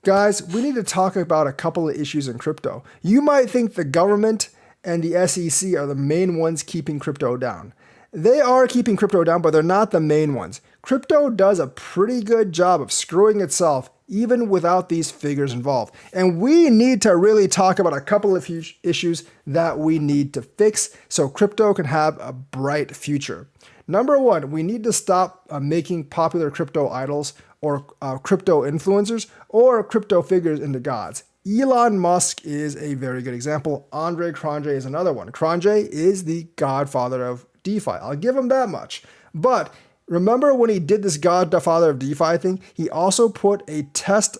Guys, we need to talk about a couple of issues in crypto. You might think the government and the SEC are the main ones keeping crypto down. They are keeping crypto down, but they're not the main ones. Crypto does a pretty good job of screwing itself even without these figures involved. And we need to really talk about a couple of issues that we need to fix so crypto can have a bright future. Number one, we need to stop making popular crypto idols or crypto influencers or crypto figures into gods. Elon Musk is a very good example. Andre Cronje is another one. Cronje is the godfather of DeFi. I'll give him that much. But remember when he did this godfather of DeFi thing, he also put a test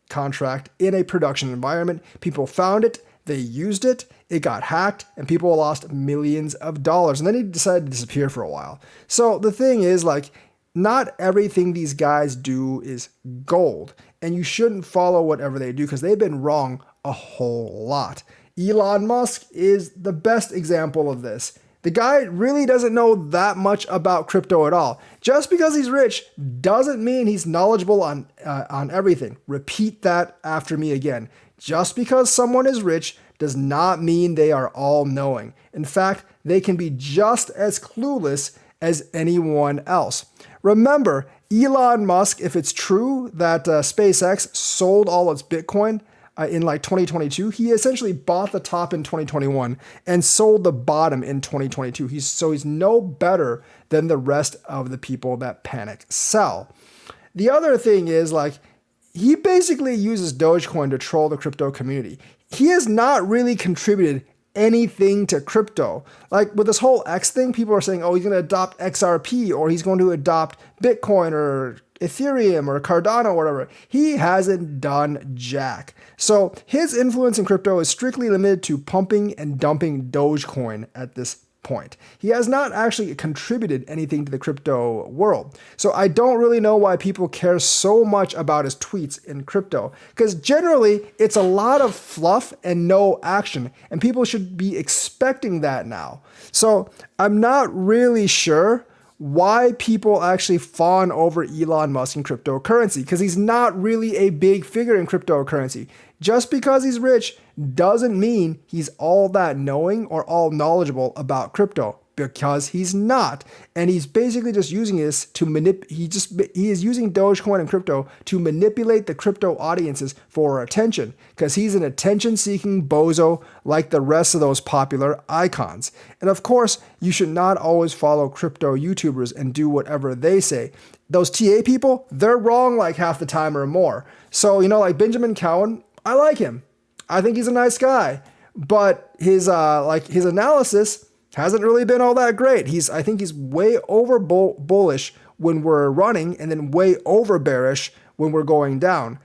contract in a production environment. People found it, they used it, it got hacked, and people lost millions of dollars. And then he decided to disappear for a while. So the thing is, like, not everything these guys do is gold, and you shouldn't follow whatever they do because they've been wrong a whole lot. Elon Musk is the best example of this. The guy really doesn't know that much about crypto at all. Just because he's rich doesn't mean he's knowledgeable on everything. Repeat that after me again. Just because someone is rich does not mean they are all-knowing. In fact, they can be just as clueless as anyone else. Remember, Elon Musk, if it's true that SpaceX sold all its Bitcoin in like 2022, he essentially bought the top in 2021 and sold the bottom in 2022. He's no better than the rest of the people that panic sell. The other thing is, like, he basically uses Dogecoin to troll the crypto community. He has not really contributed anything to crypto. Like with this whole X thing, people are saying, oh, he's going to adopt XRP or he's going to adopt Bitcoin or Ethereum or Cardano or whatever. He hasn't done jack. So his influence in crypto is strictly limited to pumping and dumping Dogecoin at this point. He has not actually contributed anything to the crypto world. So I don't really know why people care so much about his tweets in crypto, because generally it's a lot of fluff and no action, and people should be expecting that now. So I'm not really sure why people actually fawn over Elon Musk in cryptocurrency, because he's not really a big figure in cryptocurrency. Just because he's rich doesn't mean he's all that knowing or all knowledgeable about crypto, because he's not. And he's basically just using this to he is using Dogecoin and crypto to manipulate the crypto audiences for attention, because he's an attention-seeking bozo like the rest of those popular icons. And of course, you should not always follow crypto YouTubers and do whatever they say. Those TA people, they're wrong like half the time or more. So, like Benjamin Cowan, I like him. I think he's a nice guy, but his analysis hasn't really been all that great. I think he's way over bullish when we're running and then way over bearish when we're going down.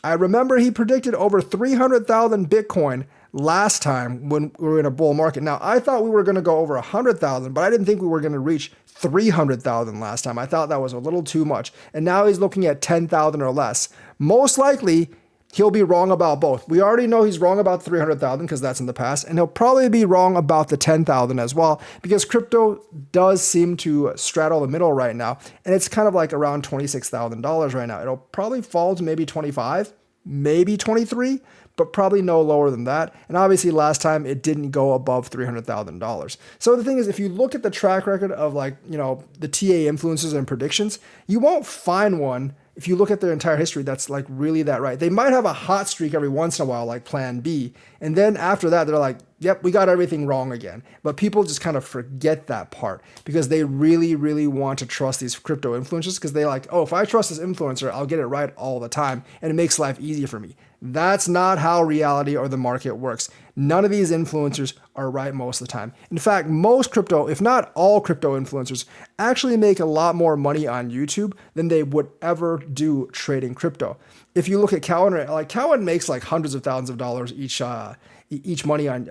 I remember he predicted over 300,000 Bitcoin last time when we were in a bull market. Now, I thought we were going to go over 100,000, but I didn't think we were going to reach 300,000 last time. I thought that was a little too much. And now he's looking at 10,000 or less. Most likely, he'll be wrong about both. We already know he's wrong about 300,000 because that's in the past, and he'll probably be wrong about the 10,000 as well, because crypto does seem to straddle the middle right now, and it's kind of like around $26,000 right now. It'll probably fall to maybe 25, maybe 23, but probably no lower than that. And obviously last time it didn't go above $300,000. So the thing is, if you look at the track record of the TA influences and predictions, you won't find one. If you look at their entire history, that's like really that right. They might have a hot streak every once in a while, like Plan B. And then after that, they're like, yep, we got everything wrong again. But people just kind of forget that part because they really, really want to trust these crypto influencers, because they like, oh, if I trust this influencer, I'll get it right all the time. And it makes life easier for me. That's not how reality or the market works. None of these influencers are right most of the time. In fact, most crypto, if not all crypto influencers, actually make a lot more money on YouTube than they would ever do trading crypto. If you look at Cowan, like Cowan makes like hundreds of thousands of dollars each money on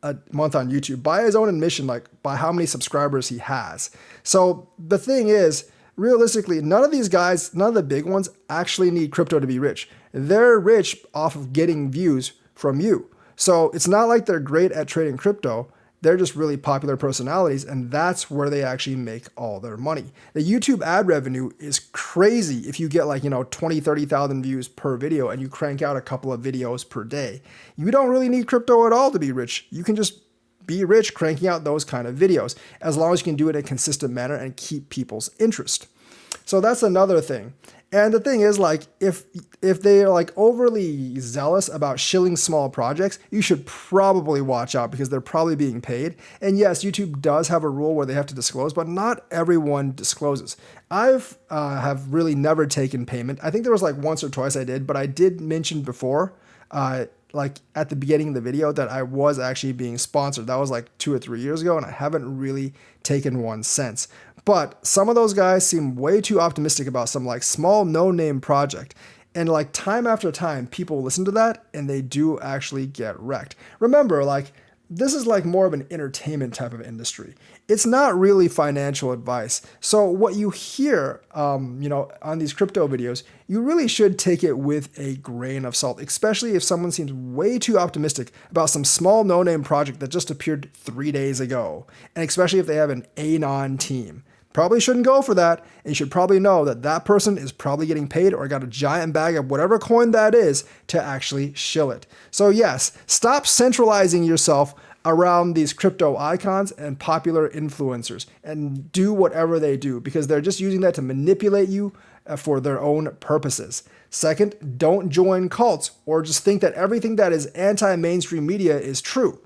a month on YouTube by his own admission, like by how many subscribers he has. So the thing is, realistically, none of these guys, none of the big ones actually need crypto to be rich. They're rich off of getting views from you. So it's not like they're great at trading crypto. They're just really popular personalities, and that's where they actually make all their money. The YouTube ad revenue is crazy if you get like, 20, 30,000 views per video and you crank out a couple of videos per day. You don't really need crypto at all to be rich. You can just be rich cranking out those kind of videos, as long as you can do it in a consistent manner and keep people's interest. So that's another thing. And the thing is, like, if they are like overly zealous about shilling small projects, you should probably watch out, because they're probably being paid. And yes, YouTube does have a rule where they have to disclose, but not everyone discloses. I've have really never taken payment. I think there was like once or twice I did, but I did mention before, like at the beginning of the video, that I was actually being sponsored. That was like 2 or 3 years ago, and I haven't really taken one since. But some of those guys seem way too optimistic about some like small no-name project. And like time after time, people listen to that and they do actually get wrecked. Remember, like, this is like more of an entertainment type of industry. It's not really financial advice. So what you hear, on these crypto videos, you really should take it with a grain of salt, especially if someone seems way too optimistic about some small no-name project that just appeared 3 days ago. And especially if they have an anon team. Probably shouldn't go for that, and you should probably know that that person is probably getting paid or got a giant bag of whatever coin that is to actually shill it. So yes, stop centralizing yourself around these crypto icons and popular influencers, and do whatever they do, because they're just using that to manipulate you for their own purposes. Second, don't join cults or just think that everything that is anti-mainstream media is true,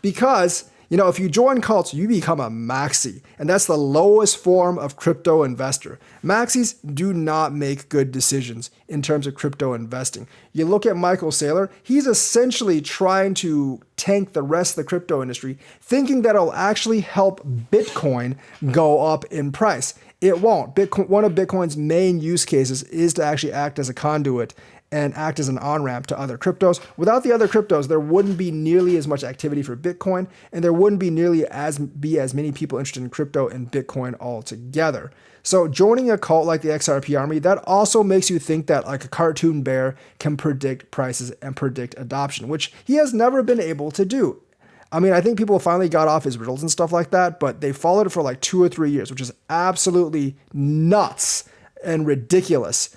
because if you join cults, you become a maxi, and that's the lowest form of crypto investor. Maxis do not make good decisions in terms of crypto investing. You look at Michael Saylor, he's essentially trying to tank the rest of the crypto industry, thinking that it'll actually help Bitcoin go up in price. It won't. One of Bitcoin's main use cases is to actually act as a conduit and act as an on-ramp to other cryptos. Without the other cryptos, there wouldn't be nearly as much activity for Bitcoin, and there wouldn't be nearly as many people interested in crypto and Bitcoin altogether. So joining a cult like the XRP Army, that also makes you think that like a cartoon bear can predict prices and predict adoption, which he has never been able to do. I mean, I think people finally got off his riddles and stuff like that, but they followed it for like 2 or 3 years, which is absolutely nuts and ridiculous.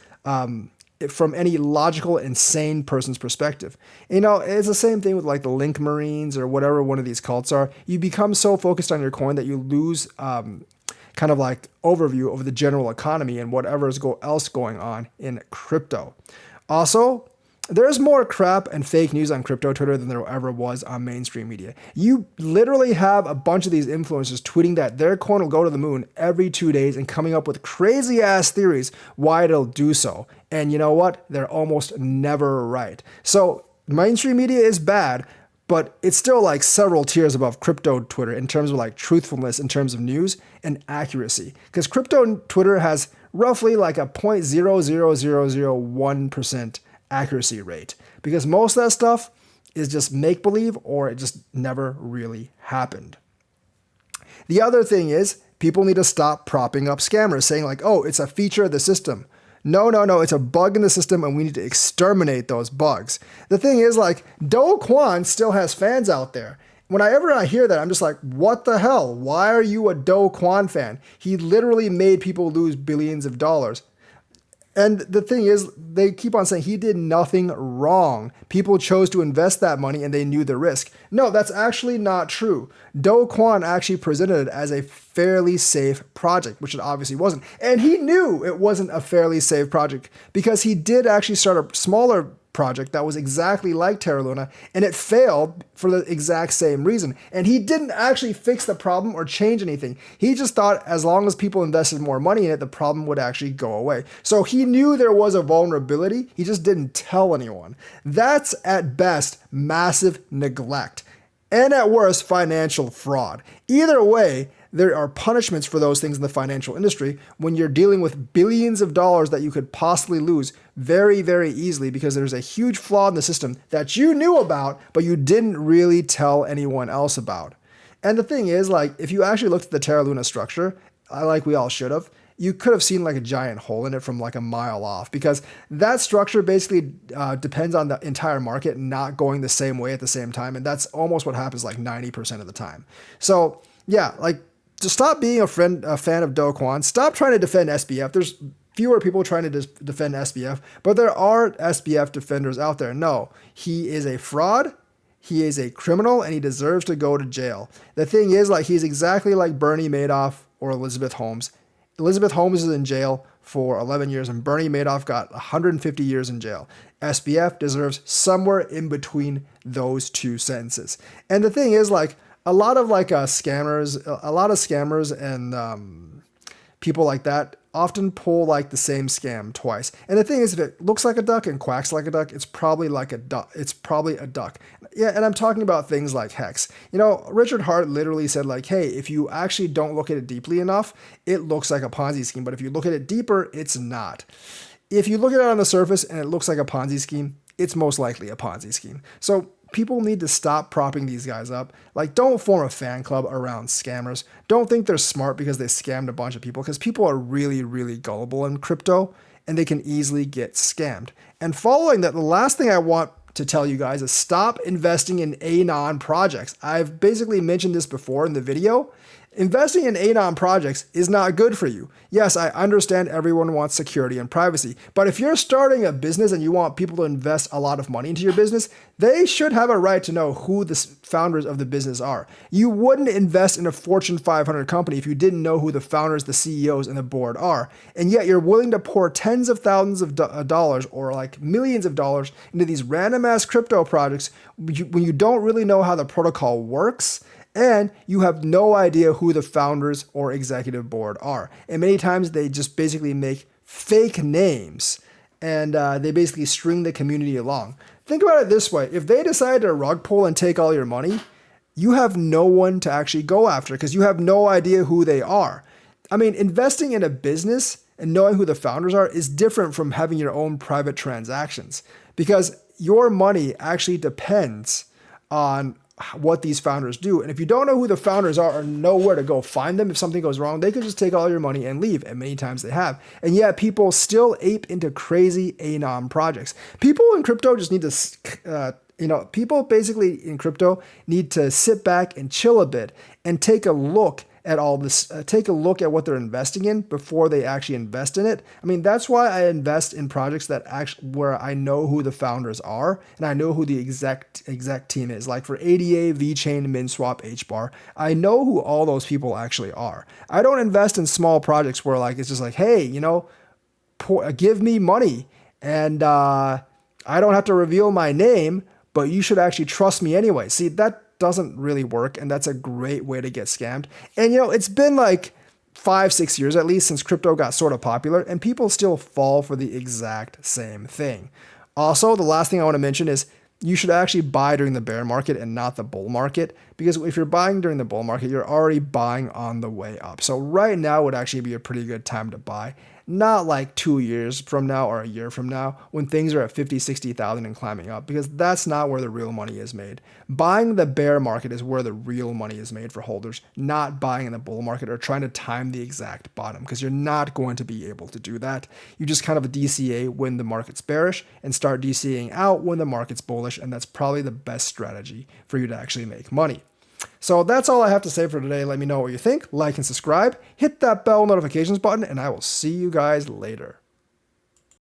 From any logical, insane person's perspective. It's the same thing with like the Link Marines or whatever one of these cults are. You become so focused on your coin that you lose kind of like overview of the general economy and whatever is else going on in crypto. Also, there's more crap and fake news on crypto Twitter than there ever was on mainstream media. You literally have a bunch of these influencers tweeting that their coin will go to the moon every 2 days and coming up with crazy ass theories why it'll do so. And you know what? They're almost never right. So mainstream media is bad, but it's still like several tiers above crypto Twitter in terms of like truthfulness, in terms of news and accuracy. Because crypto Twitter has roughly like a 0.00001% accuracy rate, because most of that stuff is just make-believe, or it just never really happened. The other thing is, people need to stop propping up scammers, saying like, oh, it's a feature of the system. No, it's a bug in the system, and we need to exterminate those bugs. The thing is, like, Do Kwon still has fans out there. Whenever I hear that, I'm just like, what the hell? Why are you a Do Kwon fan? He literally made people lose billions of dollars. And the thing is, they keep on saying he did nothing wrong. People chose to invest that money and they knew the risk. No, that's actually not true. Do Kwon actually presented it as a fairly safe project, which it obviously wasn't. And he knew it wasn't a fairly safe project, because he did actually start a smaller project that was exactly like Terra Luna, and it failed for the exact same reason. And he didn't actually fix the problem or change anything. He just thought as long as people invested more money in it, the problem would actually go away. So he knew there was a vulnerability. He just didn't tell anyone. That's at best massive neglect, and at worst financial fraud. Either way, there are punishments for those things in the financial industry when you're dealing with billions of dollars that you could possibly lose very, very easily, because there's a huge flaw in the system that you knew about, but you didn't really tell anyone else about. And the thing is, like, if you actually looked at the Terra Luna structure, like we all should have, you could have seen like a giant hole in it from like a mile off, because that structure basically depends on the entire market not going the same way at the same time. And that's almost what happens like 90% of the time. So yeah, like, to stop being a fan of Do Kwon, stop trying to defend SBF. There's fewer people trying to defend SBF, but there are SBF defenders out there. No, he is a fraud. He is a criminal, and he deserves to go to jail. The thing is, like, he's exactly like Bernie Madoff or Elizabeth Holmes. Elizabeth Holmes is in jail for 11 years, and Bernie Madoff got 150 years in jail. SBF deserves somewhere in between those two sentences. And the thing is, like, a lot of scammers and people like that often pull like the same scam twice. And the thing is, if it looks like a duck and quacks like a duck, it's probably like a duck. It's probably a duck. Yeah, and I'm talking about things like Hex. You know, Richard Hart literally said like, hey, if you actually don't look at it deeply enough, it looks like a Ponzi scheme. But if you look at it deeper, it's not. If you look at it on the surface and it looks like a Ponzi scheme, it's most likely a Ponzi scheme. So people need to stop propping these guys up. Like, don't form a fan club around scammers. Don't think they're smart because they scammed a bunch of people, because people are really, really gullible in crypto and they can easily get scammed. And following that, the last thing I want to tell you guys is stop investing in anon projects. I've basically mentioned this before in the video. Investing in anon projects is not good for you. Yes, I understand everyone wants security and privacy, but if you're starting a business and you want people to invest a lot of money into your business, they should have a right to know who the founders of the business are. You wouldn't invest in a Fortune 500 company if you didn't know who the founders, the CEOs, and the board are, and yet you're willing to pour tens of thousands of dollars or like millions of dollars into these random ass crypto projects when you don't really know how the protocol works. And you have no idea who the founders or executive board are. And many times they just basically make fake names and they basically string the community along. Think about it this way. If they decide to rug pull and take all your money, you have no one to actually go after because you have no idea who they are. I mean, investing in a business and knowing who the founders are is different from having your own private transactions, because your money actually depends on what these founders do. And if you don't know who the founders are or know where to go find them, if something goes wrong, they could just take all your money and leave. And many times they have. And yet people still ape into crazy anon projects. People in crypto just need to, people basically in crypto need to sit back and chill a bit and take a look at all this, take a look at what they're investing in before they actually invest in it. I mean, that's why I invest in projects that actually where I know who the founders are and I know who the exact team is. Like for ADA, VeChain, MinSwap, HBAR, I know who all those people actually are. I don't invest in small projects where like it's just like, hey, give me money and I don't have to reveal my name, but you should actually trust me anyway. See, that doesn't really work, and that's a great way to get scammed. And it's been like 5-6 years at least since crypto got sort of popular, and people still fall for the exact same thing. Also, the last thing I want to mention is you should actually buy during the bear market and not the bull market, because if you're buying during the bull market, you're already buying on the way up. So right now would actually be a pretty good time to buy. Not like 2 years from now or a year from now when things are at 50, 60,000 and climbing up, because that's not where the real money is made. Buying the bear market is where the real money is made for holders, not buying in the bull market or trying to time the exact bottom, because you're not going to be able to do that. You just kind of DCA when the market's bearish and start DCAing out when the market's bullish, and that's probably the best strategy for you to actually make money. So that's all I have to say for today. Let me know what you think, like and subscribe, hit that bell notifications button, and I will see you guys later.